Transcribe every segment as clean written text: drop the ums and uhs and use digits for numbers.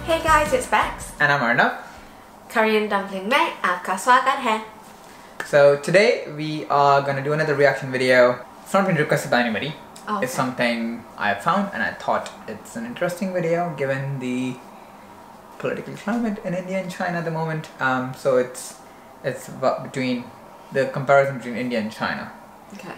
Hey guys, it's Bex. And I'm Arnav. Korean dumpling में आपका स्वागत है. So today we are gonna do another reaction video. It's not been requested by anybody. Okay. It's something I found and I thought it's an interesting video given the political climate in India and China at the moment. So it's between the comparison between India and China. Okay.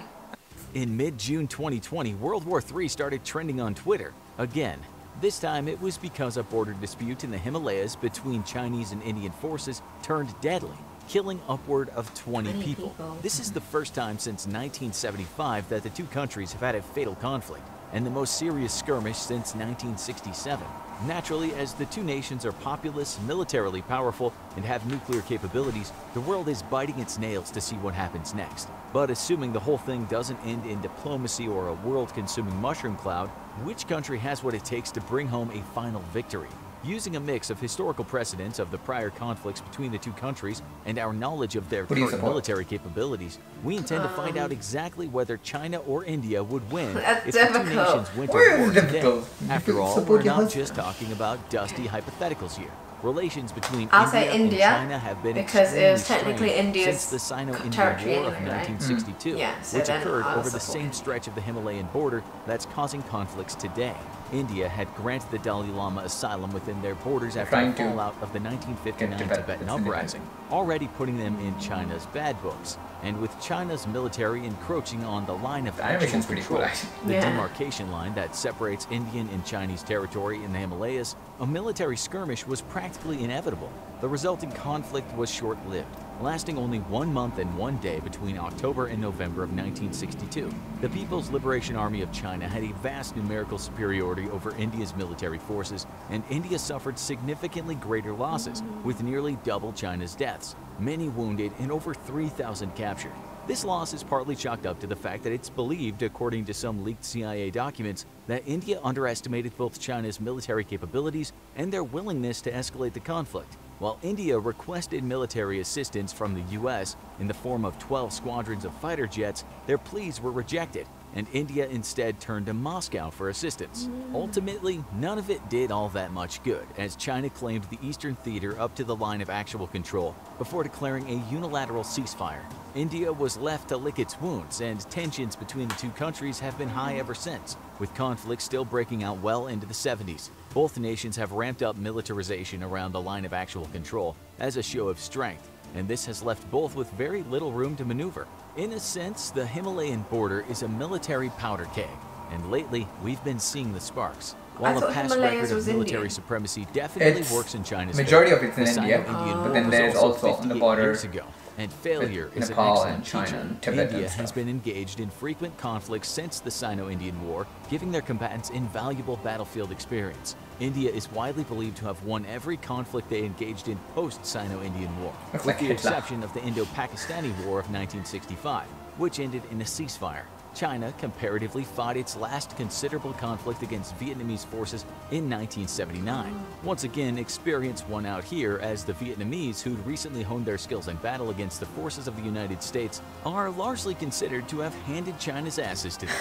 In mid-June 2020, World War III started trending on Twitter again. This time it was because a border dispute in the Himalayas between Chinese and Indian forces turned deadly, killing upward of 20 people. This is the first time since 1975 that the two countries have had a fatal conflict, and the most serious skirmish since 1967. Naturally, as the two nations are populous, militarily powerful, and have nuclear capabilities, the world is biting its nails to see what happens next. But assuming the whole thing doesn't end in diplomacy or a world-consuming mushroom cloud, which country has what it takes to bring home a final victory? Using a mix of historical precedents of the prior conflicts between the two countries and our knowledge of their current military capabilities, we intend to find out exactly whether China or India would win if the two nations went to war today. After all, we're not just talking about dusty hypotheticals here. Relations between India and China have been because it was technically India's since the Sino-Indian War of 1962, which occurred over the same stretch of the Himalayan border that's causing conflicts today. India had granted the Dalai Lama asylum within their borders after the fallout of the 1959 Tibetan uprising, already putting them in China's bad books. And with China's military encroaching on the line of actual control, the demarcation line that separates Indian and Chinese territory in the Himalayas, a military skirmish was practically inevitable. The resulting conflict was short-lived, lasting only 1 month and 1 day between October and November of 1962. The People's Liberation Army of China had a vast numerical superiority over India's military forces, and India suffered significantly greater losses, with nearly double China's deaths, many wounded, and over 3,000 captured. This loss is partly chalked up to the fact that it's believed, according to some leaked CIA documents, that India underestimated both China's military capabilities and their willingness to escalate the conflict. While India requested military assistance from the US in the form of 12 squadrons of fighter jets, their pleas were rejected, and India instead turned to Moscow for assistance. Ultimately, none of it did all that much good, as China claimed the eastern theater up to the line of actual control before declaring a unilateral ceasefire. India was left to lick its wounds, and tensions between the two countries have been high ever since, with conflicts still breaking out well into the 70s. Both nations have ramped up militarization around the line of actual control as a show of strength, and this has left both with very little room to maneuver. In a sense, the Himalayan border is a military powder keg, and lately we've been seeing the sparks. While a past record of military supremacy definitely works in China's majority favor, of it's in India, but then there's also on the border and failure is Nepal an and excellent China, teacher. Tibet India has been engaged in frequent conflicts since the Sino-Indian War, giving their combatants invaluable battlefield experience. India is widely believed to have won every conflict they engaged in post-Sino-Indian War, with the exception of the Indo-Pakistani War of 1965, which ended in a ceasefire. China comparatively fought its last considerable conflict against Vietnamese forces in 1979. Once again, experience won out here, as the Vietnamese, who'd recently honed their skills in battle against the forces of the United States, are largely considered to have handed China's asses to them.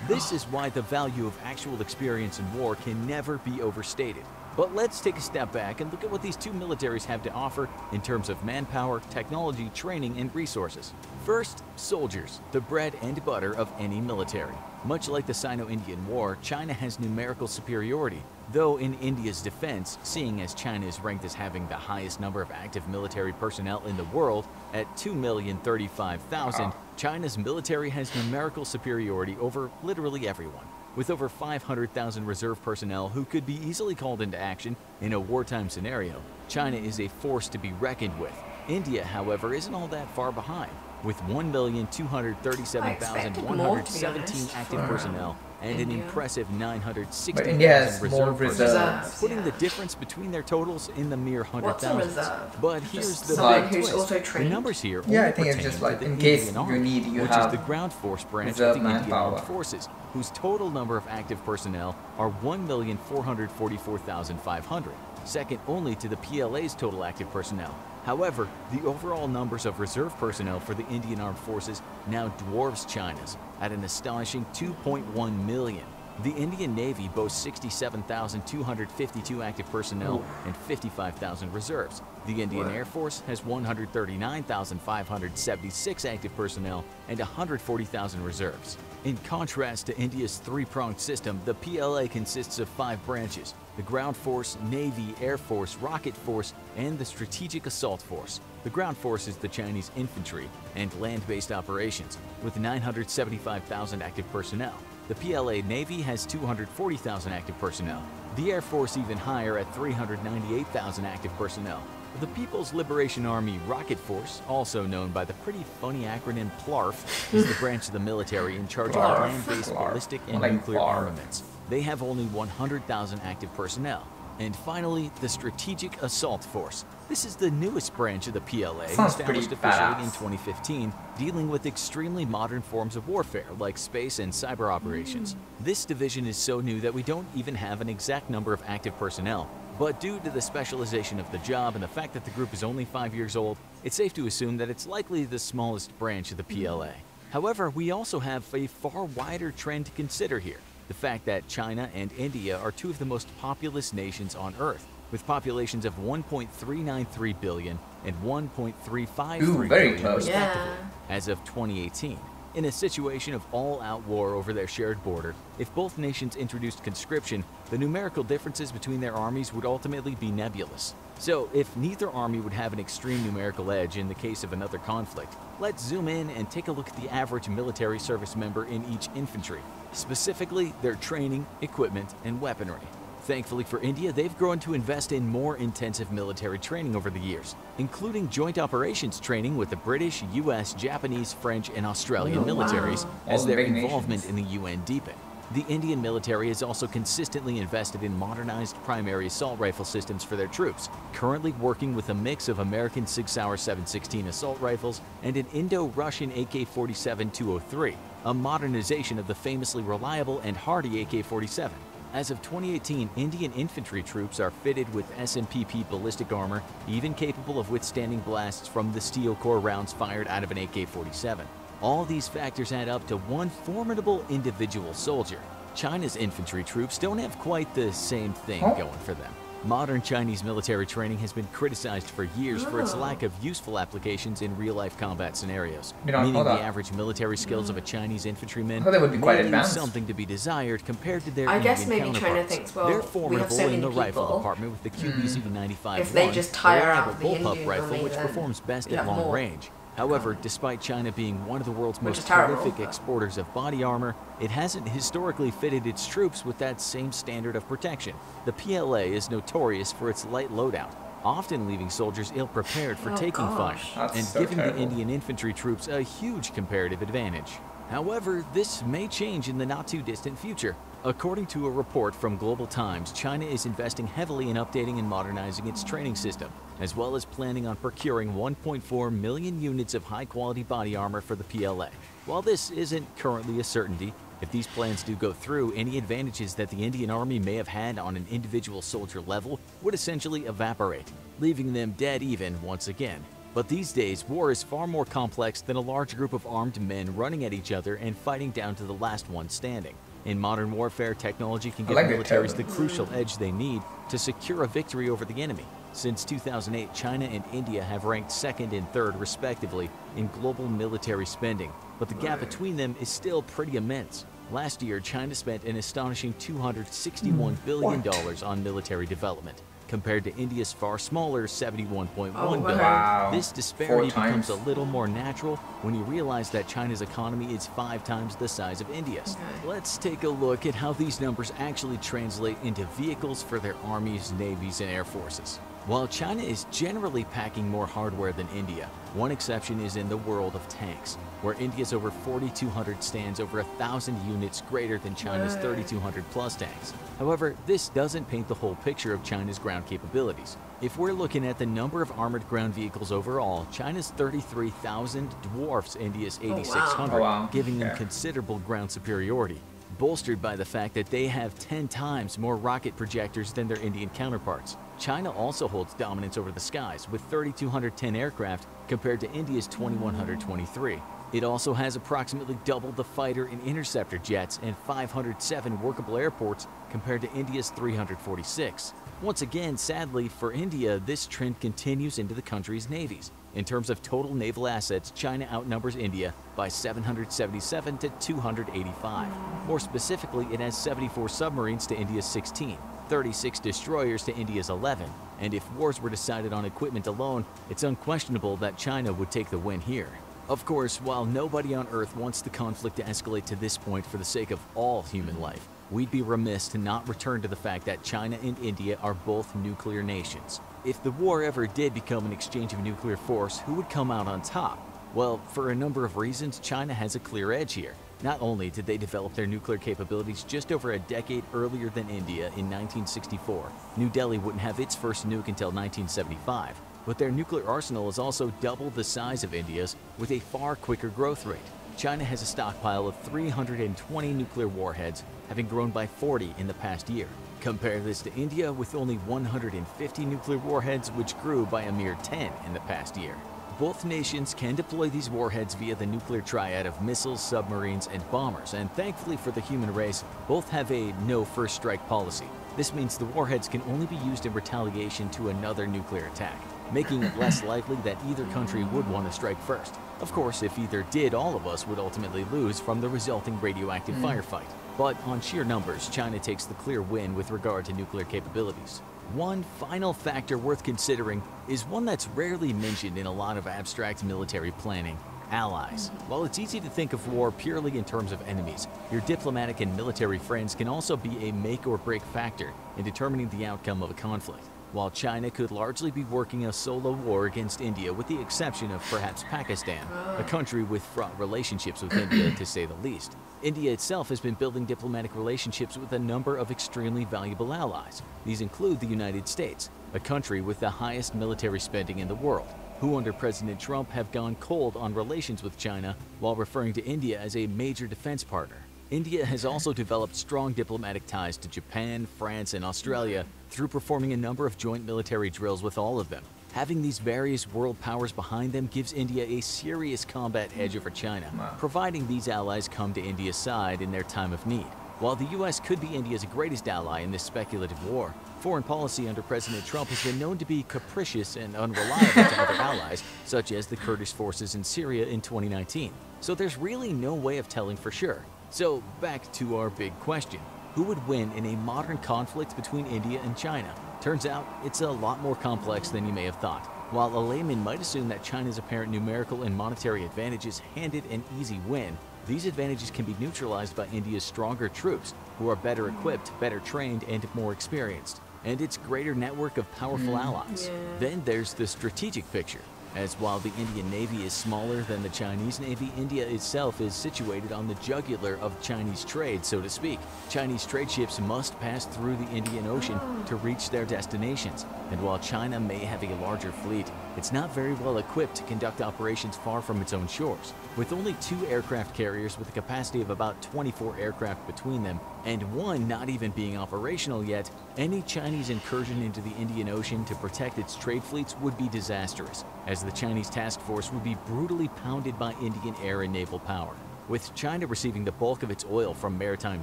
This is why the value of actual experience in war can never be overstated. But let's take a step back and look at what these two militaries have to offer in terms of manpower, technology, training, and resources. First, soldiers, the bread and butter of any military. Much like the Sino-Indian War, China has numerical superiority, though in India's defense, seeing as China is ranked as having the highest number of active military personnel in the world at 2,035,000, China's military has numerical superiority over literally everyone, with over 500,000 reserve personnel who could be easily called into action in a wartime scenario. China is a force to be reckoned with. India, however, isn't all that far behind, with 1,237,117 active personnel and an impressive 960,000 reserve personnel, putting the difference between their totals in the mere 100,000s. But here's the big twist. The numbers here only I think it's just like in case you need, which is the ground force branch of the Indian Armed Forces, whose total number of active personnel are 1,444,500, second only to the PLA's total active personnel. However, the overall numbers of reserve personnel for the Indian Armed Forces now dwarfs China's at an astonishing 2.1 million. The Indian Navy boasts 67,252 active personnel and 55,000 reserves. The Indian Air Force has 139,576 active personnel and 140,000 reserves. In contrast to India's three-pronged system, the PLA consists of 5 branches: the Ground Force, Navy, Air Force, Rocket Force, and the Strategic Assault Force. The Ground Force is the Chinese infantry and land-based operations, with 975,000 active personnel. The PLA Navy has 240,000 active personnel. The Air Force even higher at 398,000 active personnel. The People's Liberation Army Rocket Force, also known by the pretty funny acronym PLARF, is the branch of the military in charge of land-based ballistic and nuclear armaments. They have only 100,000 active personnel. And finally, the Strategic Assault Force. This is the newest branch of the PLA, established officially in 2015, dealing with extremely modern forms of warfare like space and cyber operations. This division is so new that we don't even have an exact number of active personnel. But due to the specialization of the job and the fact that the group is only 5 years old, it's safe to assume that it's likely the smallest branch of the PLA. However, we also have a far wider trend to consider here: the fact that China and India are 2 of the most populous nations on Earth, with populations of 1.393 billion and 1.353 billion respectively, as of 2018. In a situation of all-out war over their shared border, if both nations introduced conscription, the numerical differences between their armies would ultimately be nebulous. So, if neither army would have an extreme numerical edge in the case of another conflict, let's zoom in and take a look at the average military service member in each infantry, specifically their training, equipment, and weaponry. Thankfully for India, they've grown to invest in more intensive military training over the years, including joint operations training with the British, US, Japanese, French, and Australian militaries as their involvement in the UN deepened. The Indian military has also consistently invested in modernized primary assault rifle systems for their troops, currently working with a mix of American Sig Sauer 716 assault rifles and an Indo-Russian AK-47-203, a modernization of the famously reliable and hardy AK-47. As of 2018, Indian infantry troops are fitted with SMPP ballistic armor, even capable of withstanding blasts from the steel core rounds fired out of an AK-47. All these factors add up to one formidable individual soldier. China's infantry troops don't have quite the same thing going for them. Modern Chinese military training has been criticized for years for its lack of useful applications in real-life combat scenarios, meaning the average military skills of a Chinese infantryman they would be quite advanced. Something to be desired compared to their I guess Indian maybe counterparts. China thinks, well, They're formidable we have so in the many rifle people. department with the QBZ-95-1. If they just tire out the bullpup Indian rifle, army, which then performs best you at have long more. range. However, despite China being one of the world's Which most is terrible, prolific but- exporters of body armor, it hasn't historically fitted its troops with that same standard of protection. The PLA is notorious for its light loadout, often leaving soldiers ill-prepared for taking fire, That's and so giving terrible. the Indian infantry troops a huge comparative advantage. However, this may change in the not-too-distant future. According to a report from Global Times, China is investing heavily in updating and modernizing its training system, as well as planning on procuring 1.4 million units of high-quality body armor for the PLA. While this isn't currently a certainty, if these plans do go through, any advantages that the Indian Army may have had on an individual soldier level would essentially evaporate, leaving them dead even once again. But these days, war is far more complex than a large group of armed men running at each other and fighting down to the last one standing. In modern warfare, technology can give militaries the crucial edge they need to secure a victory over the enemy. Since 2008, China and India have ranked second and third, respectively, in global military spending, but the gap between them is still pretty immense. Last year, China spent an astonishing $261 billion on military development, compared to India's far smaller $71.1 billion. Wow. This disparity 4 times. becomes a little more natural when you realize that China's economy is 5 times the size of India's. Let's take a look at how these numbers actually translate into vehicles for their armies, navies, and air forces. While China is generally packing more hardware than India, one exception is in the world of tanks, where India's over 4,200 stands over 1,000 units greater than China's 3,200 plus tanks. However, this doesn't paint the whole picture of China's ground capabilities. If we're looking at the number of armored ground vehicles overall, China's 33,000 dwarfs India's 8,600, giving them considerable ground superiority, bolstered by the fact that they have 10 times more rocket projectors than their Indian counterparts. China also holds dominance over the skies with 3,210 aircraft compared to India's 2,123. It also has approximately double the fighter and interceptor jets and 507 workable airports compared to India's 346. Once again, sadly for India, this trend continues into the country's navies. In terms of total naval assets, China outnumbers India by 777 to 285. More specifically, it has 74 submarines to India's 16, 36 destroyers to India's 11, and if wars were decided on equipment alone, it's unquestionable that China would take the win here. Of course, while nobody on Earth wants the conflict to escalate to this point for the sake of all human life, we'd be remiss to not return to the fact that China and India are both nuclear nations. If the war ever did become an exchange of nuclear force, who would come out on top? Well, for a number of reasons, China has a clear edge here. Not only did they develop their nuclear capabilities just over a decade earlier than India in 1964, New Delhi wouldn't have its first nuke until 1975, but their nuclear arsenal is also double the size of India's with a far quicker growth rate. China has a stockpile of 320 nuclear warheads, having grown by 40 in the past year. Compare this to India with only 150 nuclear warheads, which grew by a mere 10 in the past year. Both nations can deploy these warheads via the nuclear triad of missiles, submarines, and bombers, and thankfully for the human race, both have a no first strike policy. This means the warheads can only be used in retaliation to another nuclear attack, making it less likely that either country would want to strike first. Of course, if either did, all of us would ultimately lose from the resulting radioactive firefight. But on sheer numbers, China takes the clear win with regard to nuclear capabilities. One final factor worth considering is one that's rarely mentioned in a lot of abstract military planning: allies. While it's easy to think of war purely in terms of enemies, your diplomatic and military friends can also be a make or break factor in determining the outcome of a conflict. While China could largely be working a solo war against India, with the exception of perhaps Pakistan, a country with fraught relationships with India to say the least, India itself has been building diplomatic relationships with a number of extremely valuable allies. These include the United States, a country with the highest military spending in the world, who under President Trump have gone cold on relations with China while referring to India as a major defense partner. India has also developed strong diplomatic ties to Japan, France, and Australia through performing a number of joint military drills with all of them. Having these various world powers behind them gives India a serious combat edge over China, providing these allies come to India's side in their time of need. While the US could be India's greatest ally in this speculative war, foreign policy under President Trump has been known to be capricious and unreliable to other allies, such as the Kurdish forces in Syria in 2019. So there's really no way of telling for sure. So back to our big question: who would win in a modern conflict between India and China? Turns out it's a lot more complex than you may have thought. While a layman might assume that China's apparent numerical and monetary advantages handed an easy win, these advantages can be neutralized by India's stronger troops, who are better equipped, better trained, and more experienced, and its greater network of powerful allies. Then there's the strategic picture. As while the Indian Navy is smaller than the Chinese Navy, India itself is situated on the jugular of Chinese trade, so to speak. Chinese trade ships must pass through the Indian Ocean to reach their destinations, and while China may have a larger fleet, it's not very well equipped to conduct operations far from its own shores. With only 2 aircraft carriers with a capacity of about 24 aircraft between them, and one not even being operational yet, any Chinese incursion into the Indian Ocean to protect its trade fleets would be disastrous, as the Chinese task force would be brutally pounded by Indian air and naval power. With China receiving the bulk of its oil from maritime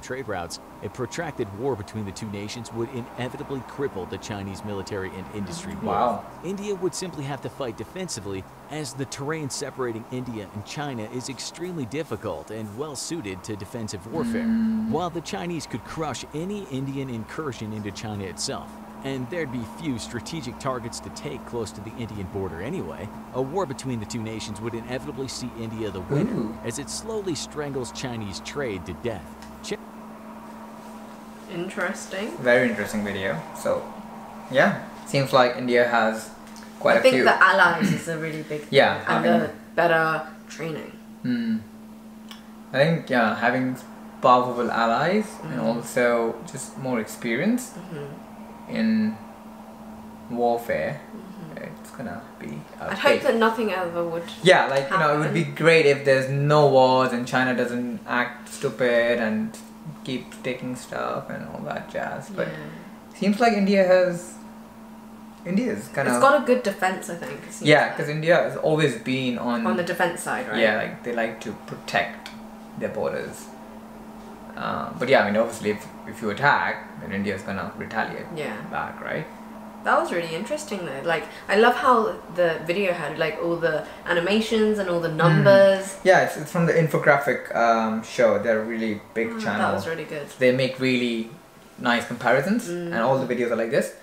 trade routes, a protracted war between the two nations would inevitably cripple the Chinese military and industry. India would simply have to fight defensively, as the terrain separating India and China is extremely difficult and well suited to defensive warfare, while the Chinese could crush any Indian incursion into China itself. And there'd be few strategic targets to take close to the Indian border anyway. A war between the two nations would inevitably see India the winner, as it slowly strangles Chinese trade to death. Interesting. Very interesting video. So, yeah, seems like India has quite a few. I think the allies is a really big thing, and the better training. I think, having powerful allies and also just more experience in warfare, it's gonna be I'd hope that nothing ever would happen. It would be great if there's no wars and China doesn't act stupid and keep taking stuff and all that jazz, but seems like India has India is kind of... It's got a good defense, I think. Yeah, because India has always been on the defense side, right? Yeah, like they like to protect their borders. But yeah, I mean, obviously, if you attack, then India is gonna retaliate back, right? That was really interesting though. Like, I love how the video had like all the animations and all the numbers. Yeah, it's from the infographic show. They're a really big channel. That was really good. They make really nice comparisons, and all the videos are like this.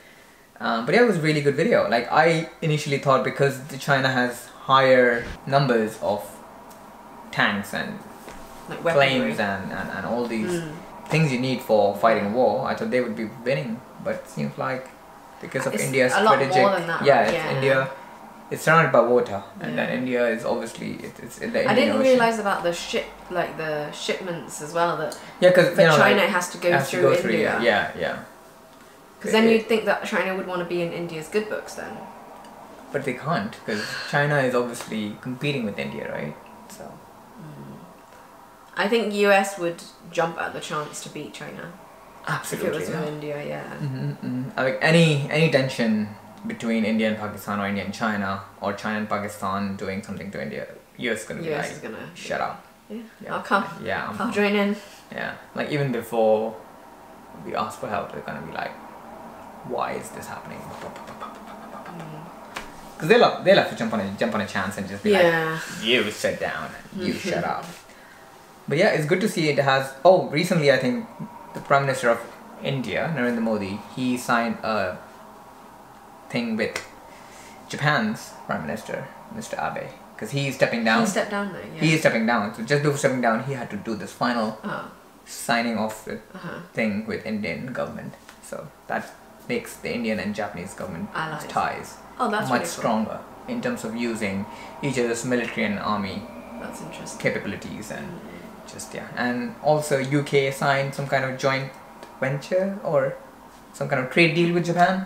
But yeah, it was a really good video. Like, I initially thought because China has higher numbers of tanks and like planes and all these things you need for fighting a war, I thought they would be winning. But it seems like because of India's strategic, India, it's surrounded by water, and then India is obviously it's in the Indian I didn't Ocean. realize about the shipments as well. That because China has to go through India. Yeah. Because then you'd think that China would want to be in India's good books then. But they can't, because China is obviously competing with India, right? So. I think US would jump at the chance to beat China. Absolutely. If it was with India, yeah. I mean, any tension between India and Pakistan, or India and China, or China and Pakistan doing something to India, US is gonna be like, shut up. Yeah. I'll come. Yeah. I'll join in. Yeah. Like, even before we ask for help, they're gonna be like, why is this happening? Because they'll have to jump on a chance and just be like, you sit down, you shut up. But yeah, it's good to see it has. Oh, recently I think the Prime Minister of India, Narendra Modi, he signed a thing with Japan's Prime Minister, Mr. Abe, because he's stepping down. He stepped down though. Yeah. He is stepping down. So just before stepping down, he had to do this final signing off the thing with Indian government. So that makes the Indian and Japanese government ties much really stronger in terms of using each other's military and army capabilities and and also UK signed some kind of joint venture or some kind of trade deal with Japan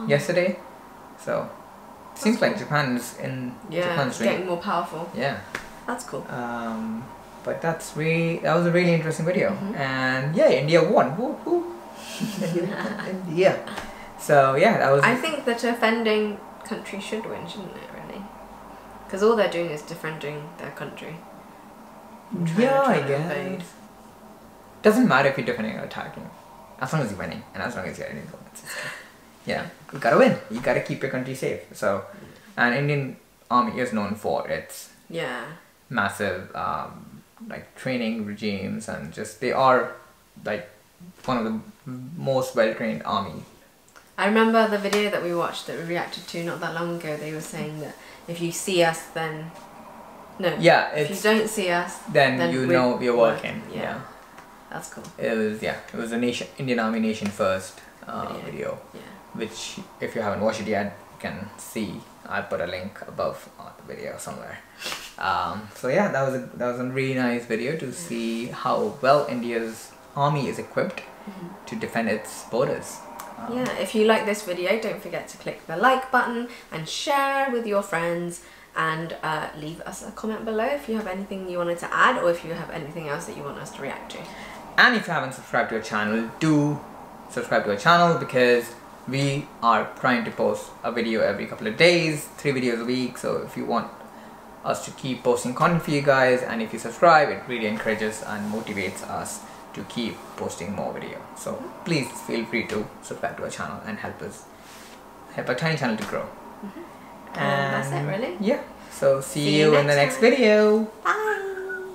yesterday. So it seems like Japan is in Japan's getting more powerful. Yeah, that's cool. But that was a really interesting video, and India won. Woo. India. So yeah, that was. I think that offending country should win, shouldn't it? Really, because all they're doing is defending their country. I guess. Doesn't matter if you're defending or attacking, as long as you're winning and as long as you're Indian government. Yeah, you gotta win. You gotta keep your country safe. So, and Indian Army is known for its massive like training regimes, and just they are like one of the most well-trained army. I remember the video that we watched that we reacted to not that long ago. They were saying that if you see us, then if you don't see us, then you know we're working. Yeah, that's cool. It was a Indian Army Nation First video, which if you haven't watched it yet, you can see. I'll put a link above the video somewhere. So yeah, that was a really nice video to see how well India's army is equipped to defend its borders. If you like this video, don't forget to click the like button and share with your friends, and leave us a comment below if you have anything you wanted to add, or if you have anything else that you want us to react to. And if you haven't subscribed to our channel, do subscribe to our channel, because we are trying to post a video every couple of days, 3 videos a week. So if you want us to keep posting content for you guys, and if you subscribe, it really encourages and motivates us to keep posting more video. So please feel free to subscribe to our channel and help our tiny channel to grow. And that's it, really. Yeah. So see you in the next video. Bye.